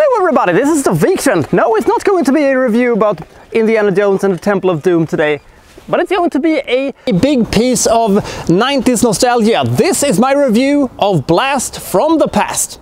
Hello everybody, this is the Wikstrand. No, it's not going to be a review about Indiana Jones and the Temple of Doom today, but it's going to be a big piece of 90s nostalgia. This is my review of Blast from the Past.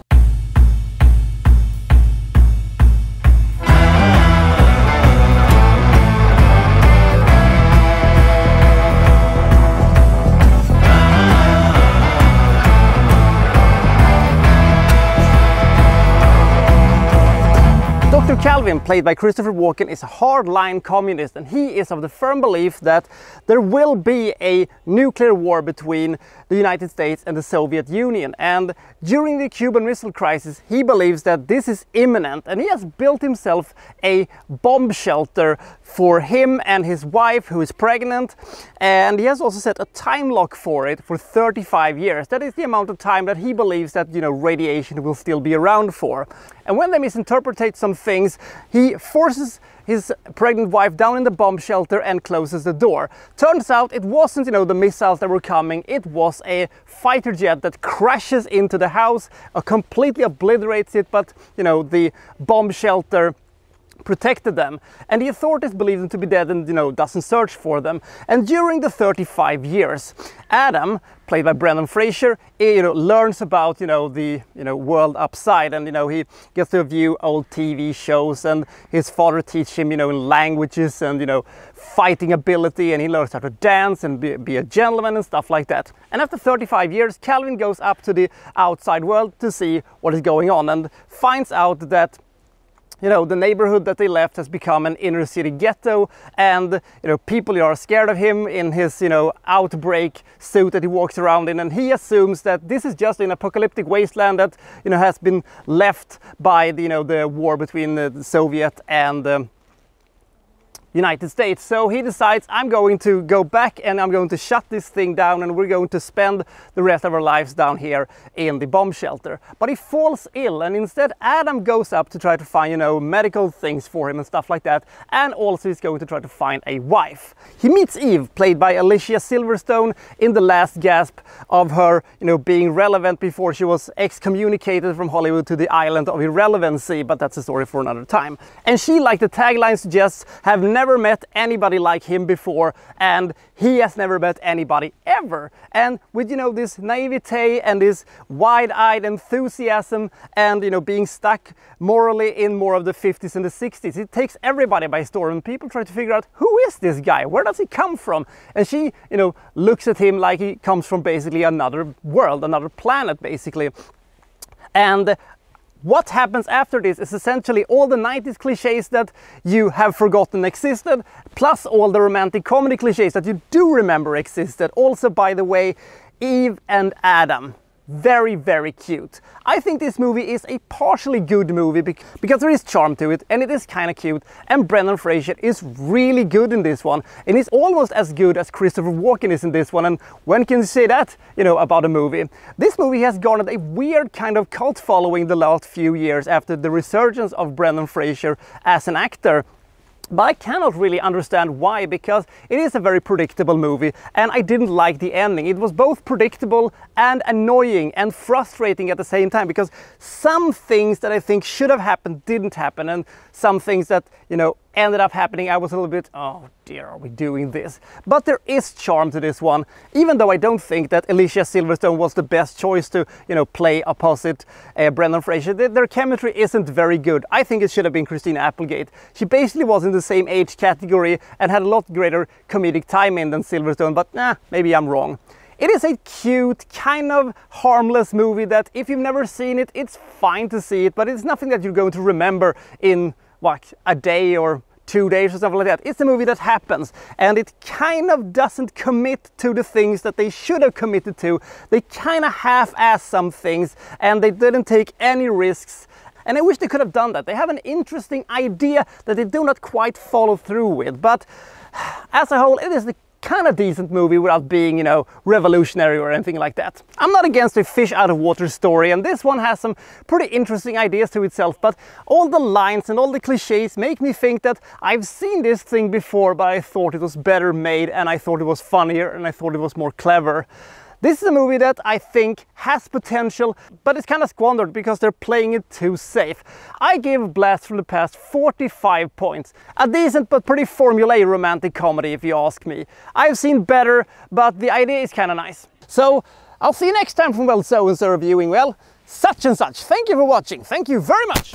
Dr. Calvin, played by Christopher Walken, is a hardline communist, and he is of the firm belief that there will be a nuclear war between the United States and the Soviet Union. And during the Cuban Missile Crisis, he believes that this is imminent, and he has built himself a bomb shelter for him and his wife, who is pregnant, and he has also set a time lock for it for 35 years. That is the amount of time that he believes that, radiation will still be around for. And when they misinterpret some things, he forces his pregnant wife down in the bomb shelter and closes the door. Turns out it wasn't, the missiles that were coming, it was a fighter jet that crashes into the house, completely obliterates it, but, the bomb shelter protected them, and the authorities believe them to be dead and doesn't search for them. And during the 35 years, Adam, played by Brendan Fraser, learns about the world upside, and he gets to view old TV shows, and his father teaches him in languages and fighting ability, and he learns how to dance and be a gentleman and stuff like that. And after 35 years, Calvin goes up to the outside world to see what is going on, and finds out that the neighborhood that they left has become an inner city ghetto, and people are scared of him in his outbreak suit that he walks around in, and he assumes that this is just an apocalyptic wasteland that has been left by the war between the Soviet and the United States. So he decides, I'm going to go back and I'm going to shut this thing down, and we're going to spend the rest of our lives down here in the bomb shelter. But he falls ill, and instead Adam goes up to try to find medical things for him and stuff like that, and also he's going to try to find a wife. He meets Eve, played by Alicia Silverstone, in the last gasp of her being relevant before she was excommunicated from Hollywood to the island of irrelevancy, but that's a story for another time. And she, like the tagline suggests, have never met anybody like him before, and he has never met anybody ever. And with this naivete and this wide-eyed enthusiasm and being stuck morally in more of the 50s and the 60s, it takes everybody by storm, and people try to figure out, who is this guy, where does he come from? And she looks at him like he comes from basically another world, another planet basically. And what happens after this is essentially all the 90s cliches that you have forgotten existed, plus all the romantic comedy cliches that you do remember existed. Also, by the way, Eve and Adam. Very, very cute. I think this movie is a partially good movie because there is charm to it, and it is kind of cute, and Brendan Fraser is really good in this one, and he's almost as good as Christopher Walken is in this one. And when can you say that, about a movie? This movie has garnered a weird kind of cult following the last few years after the resurgence of Brendan Fraser as an actor. But I cannot really understand why, because it is a very predictable movie, and I didn't like the ending. It was both predictable and annoying and frustrating at the same time, because some things that I think should have happened didn't happen, and some things that, ended up happening, I was a little bit, oh dear, are we doing this? But there is charm to this one, even though I don't think that Alicia Silverstone was the best choice to, play opposite Brendan Fraser. Their chemistry isn't very good. I think it should have been Christina Applegate. She basically was in the same age category and had a lot greater comedic timing than Silverstone, but maybe I'm wrong. It is a cute, kind of harmless movie that if you've never seen it, it's fine to see it, but it's nothing that you're going to remember in, what, a day or 2 days or something like that. It's a movie that happens, and it kind of doesn't commit to the things that they should have committed to. They kind of half-ass some things, and they didn't take any risks. And I wish they could have done that. They have an interesting idea that they do not quite follow through with, but as a whole, it is the kind of decent movie without being, revolutionary or anything like that. I'm not against a fish out of water story, and this one has some pretty interesting ideas to itself, but all the lines and all the cliches make me think that I've seen this thing before, but I thought it was better made, and I thought it was funnier, and I thought it was more clever. This is a movie that I think has potential, but it's kind of squandered because they're playing it too safe. I give Blast from the Past 45 points. A decent but pretty formulaic romantic comedy if you ask me. I've seen better, but the idea is kind of nice. So I'll see you next time from Well So and So reviewing, well, such and such. Thank you for watching. Thank you very much.